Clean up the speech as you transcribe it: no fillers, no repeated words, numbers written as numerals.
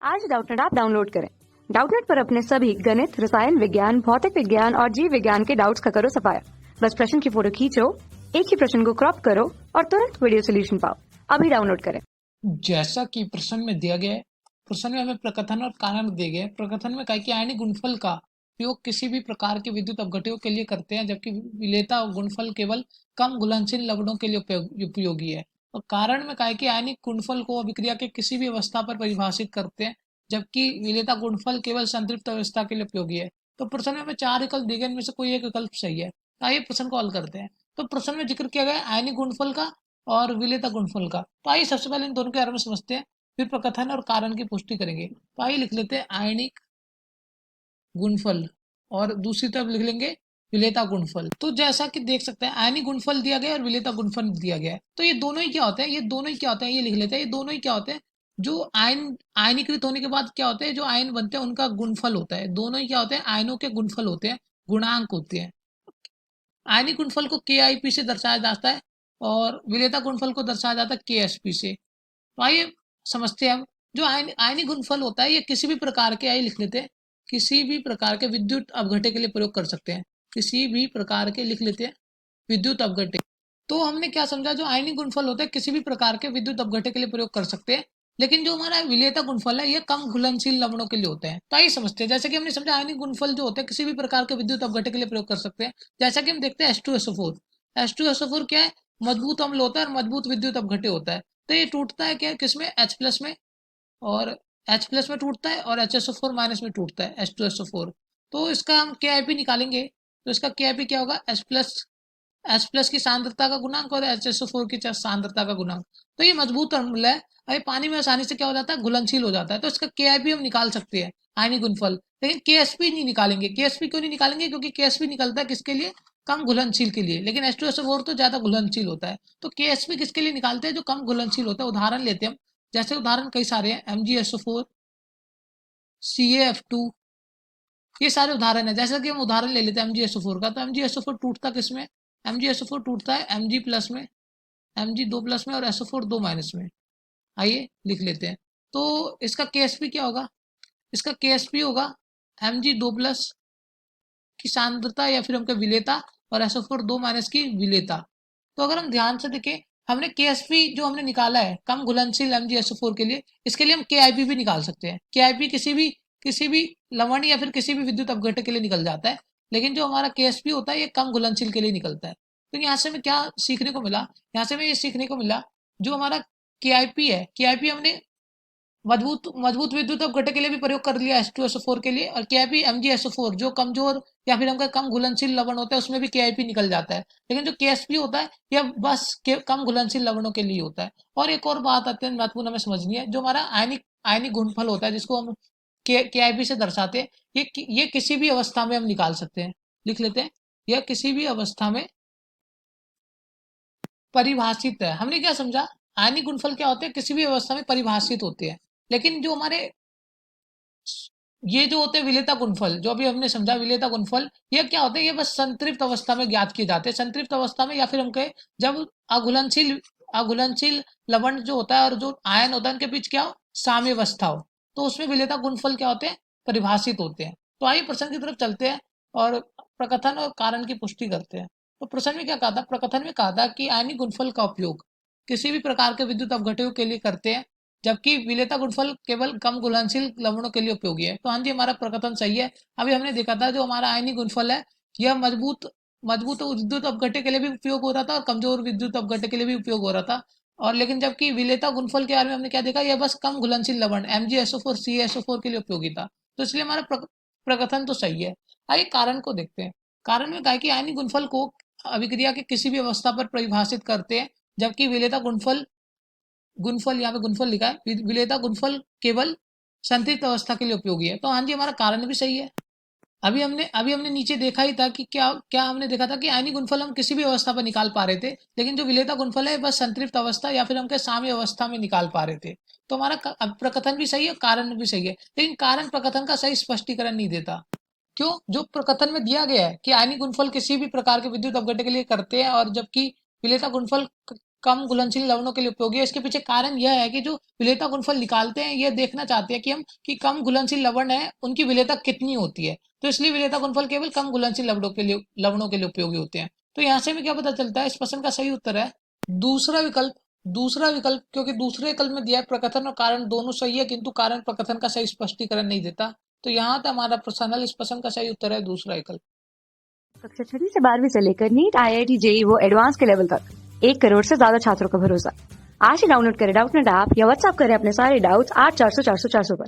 आज Doubtnut app download करें। Doubtnut पर अपने सभी गणित, रसायन विज्ञान, भौतिक विज्ञान और जीव विज्ञान के डाउट्स का करो सफाया। बस प्रश्न की फोटो खींचो, एक ही प्रश्न को क्रॉप करो और तुरंत वीडियो सोल्यूशन पाओ। अभी डाउनलोड करें। जैसा कि प्रश्न में दिया गया है, प्रश्न में हमें प्रकथन और कारण दिए गए। प्रकथन में कहा कि आयनिक गुणनफल का उपयोग किसी भी प्रकार के विद्युत अपघटनों के लिए करते हैं, जबकि विलेयता गुणनफल केवल कम घुलनशील लवणों के लिए उपयोगी है। और कारण में कहा है कि आयनिक गुणनफल को अभिक्रिया के किसी भी अवस्था पर परिभाषित करते हैं, जबकि विलेयता गुणनफल केवल संतृप्त अवस्था के लिए उपयोगी है। तो प्रश्न में हमें 4 विकल्प दिए गए, इनमें से कोई एक विकल्प सही है। आइए प्रश्न को हल करते हैं। तो प्रश्न में जिक्र किया गया है आयनिक गुणनफल का और विलेयता गुणनफल का। तो आइए सबसे पहले इन दोनों के बारे में समझते हैं, फिर प्रकथन और कारण की पुष्टि करेंगे। तो आइए लिख लेते हैं आयनिक गुणनफल और दूसरी तरफ लिख लेंगे विलेयता गुणनफल। तो जैसा कि देख सकते हैं आयनिक गुणनफल दिया गया है और विलेयता गुणनफल दिया गया है। तो ये दोनों ही क्या होते हैं, ये लिख लेते हैं। ये दोनों ही क्या होते हैं, जो आयनीकृत होने के बाद क्या होते हैं, जो आयन बनते हैं उनका गुणनफल होता है। दोनों ही क्या होते हैं, आयनों के गुणनफल होते हैं, गुणांक होते हैं। आयनिक गुणनफल को KIP से दर्शाया जाता है और विलेयता गुणनफल को दर्शाया जाता है KSP से। तो आइए समझते हैं हम। जो आयनिक गुणनफल होता है, ये किसी भी प्रकार के, आइए लिख लेते हैं, किसी भी प्रकार के विद्युत अपघट्य के लिए प्रयोग कर सकते हैं। किसी भी प्रकार के, लिख लेते हैं, विद्युत अपघट्य। तो हमने क्या समझा, जो आयनिक गुणनफल होता है किसी भी प्रकार के विद्युत अपघट्य के लिए प्रयोग कर सकते हैं, लेकिन जो हमारा विलेयता गुणनफल है ये कम घुलनशील लवणों के लिए होते हैं। तो आइए समझते हैं। जैसे कि हमने समझा आयनिक गुणनफल जो होते हैं किसी भी प्रकार के विद्युत अपघट्य के लिए प्रयोग कर सकते हैं। जैसा कि हम देखते हैं H2SO4। H2SO4 क्या है, मजबूत अम्ल होता है और मजबूत विद्युत अपघट्य होता है। तो ये टूटता है क्या, किसमें, H+ में, और H+ में टूटता है और HSO4- में टूटता है, H2SO4। तो इसका हम KIP निकालेंगे। तो इसका KIP क्या होगा, H+ की सांद्रता का गुणांक और HSO4 की सांद्रता का गुणांक। तो ये मजबूत अम्ल है, अरे पानी में आसानी से क्या हो जाता है, घुलनशील हो जाता है। तो इसका KIP हम निकाल सकते हैं, आयनिक गुणनफल। लेकिन KSP नहीं निकालेंगे। KSP क्यों नहीं निकालेंगे, क्योंकि KSP निकलता है किसके लिए, कम घुलनशील के लिए, लेकिन H2SO4 तो ज्यादा घुलनशील होता है। तो KSP किसके लिए निकालते हैं, जो कम घुलनशील होता है। उदाहरण लेते हैं हम, जैसे उदाहरण कई सारे हैं, MgSO4, CaF2, ये सारे उदाहरण है। जैसा कि हम उदाहरण ले लेते हैं MgSO4 का, तो MgSO4 टूटता किसमें, MgSO4 टूटता है Mg+ में, Mg2+ में और SO4 2- में। आइए लिख लेते हैं। तो इसका KSP क्या होगा, इसका KSP होगा Mg2+ की सांद्रता या फिर हमका विलेयता और SO4 2- की विलेयता। तो अगर हम ध्यान से देखें, हमने KSP जो हमने निकाला है कम घुलनशील MgSO4 के लिए, इसके लिए हम KIP भी निकाल सकते हैं। KIP किसी भी लवण या फिर किसी भी विद्युत अपघट्य के लिए निकल जाता है, लेकिन जो हमारा KSP होता है ये कम घुलनशील के लिए निकलता है। तो यहाँ से हमें क्या सीखने को मिला, यहाँ से हमें ये सीखने को मिला, जो हमारा KIP है, KIP हमने मजबूत मजबूत विद्युत अपघट्य के लिए भी प्रयोग कर लिया H2SO4 के लिए, और KIP MgSO4 जो कमजोर या फिर हमका कम घुलनशील लवण होता है उसमें भी KIP निकल जाता है। लेकिन जो KSP होता है यह बस कम घुलनशील लवणों के लिए होता है। और एक और बात अत्यंत महत्वपूर्ण हमें समझनी है, जो हमारा आयनिक आयनिक गुणनफल होता है जिसको हम KIP से दर्शाते हैं, ये किसी भी अवस्था में हम निकाल सकते हैं। लिख लेते हैं, यह किसी भी अवस्था में परिभाषित है। हमने क्या समझा, आयनिक गुणनफल क्या होते हैं, किसी भी अवस्था में परिभाषित होते हैं। लेकिन जो हमारे ये जो होते हैं विलेयता गुणनफल, जो अभी हमने समझा विलेयता गुणनफल, ये क्या होते हैं, ये बस संतृप्त अवस्था में ज्ञात किए जाते हैं। संतृप्त अवस्था में, या फिर हम कहें जब अघुलनशील अघुलनशील लवण जो होता है और जो आयन होता है उनके बीच क्या हो, साम्य अवस्था हो, तो उसमें विलेयता गुणनफल क्या होते हैं, परिभाषित होते हैं। तो आइए प्रश्न की तरफ चलते हैं और प्रकथन और कारण की पुष्टि करते हैं। तो प्रश्न में क्या कहा था, प्रकथन में कहा था कि आयनिक गुणनफल का उपयोग किसी भी प्रकार के विद्युत अपघट्यों के लिए करते हैं, जबकि विलेयता गुणनफल केवल कम घुलनशील लवणों के लिए उपयोगी है। तो हाँ जी, हमारा प्रकथन सही है। अभी हमने देखा था जो हमारा आयनिक गुणनफल है यह मजबूत मजबूत विद्युत अपघट्य के लिए भी उपयोग हो रहा था और कमजोर विद्युत अपघट्य के लिए भी उपयोग हो रहा था। और लेकिन जबकि विलेयता गुणनफल के बारे में हमने क्या देखा, यह बस कम घुलनशील लवण MgSO4 CaSO4 के लिए उपयोगी था। तो इसलिए हमारा प्रकथन तो सही है। आइए कारण को देखते हैं। कारण में कहा कि आयनिक गुणनफल को अभिक्रिया के किसी भी अवस्था पर परिभाषित करते हैं, जबकि विलेयता गुणनफल गुणनफल यहाँ पे गुणनफल लिखा है, विलेयता गुणनफल केवल संतृप्त अवस्था के लिए उपयोगी है। तो हाँ जी, हमारा कारण भी सही है। अभी हमने नीचे देखा ही था कि क्या क्या हमने देखा था कि आयनिक गुणनफल हम किसी भी अवस्था पर निकाल पा रहे थे, लेकिन जो विलेयता गुणनफल है बस संतृप्त अवस्था या फिर हम साम्य अवस्था में निकाल पा रहे थे। तो हमारा प्रकथन भी सही है, कारण भी सही है, लेकिन कारण प्रकथन का सही स्पष्टीकरण नहीं देता। क्यों, जो प्रकथन में दिया गया है कि आयनिक गुणनफल किसी भी प्रकार के विद्युत अपघट्य के लिए करते हैं, और जबकि विलेयता गुणनफल कम घुलनशील लवणों के लिए उपयोगी है। इसके पीछे कारण यह है कि जो विलेयता गुणफल निकालते हैं ये देखना चाहते हैं कि हम कि कम घुलनशील लवण है उनकी विलेयता कितनी होती है, तो इसलिए विलेयता गुणफल केवल कम घुलनशील लवणों के लिए उपयोगी होते हैं। तो यहाँ से हमें क्या पता चलता है, इस प्रश्न का सही उत्तर है दूसरा विकल्प। दूसरा विकल्प, क्योंकि दूसरे विकल्प में दिया है प्रकथन और कारण दोनों सही है किंतु कारण प्रकथन का सही स्पष्टीकरण नहीं देता। तो यहाँ तक हमारा प्रश्न, इस प्रश्न का सही उत्तर है दूसरा विकल्प। कक्षा 6 से 12वीं से लेकर नीट, IIT, JEE वो एडवांस के लेवल तक 1 करोड़ से ज्यादा छात्रों का भरोसा। आज ही डाउनलोड करें डाउटनेट ऐप या व्हाट्सएप करें अपने सारे डाउट्स 8400 400 400 पर।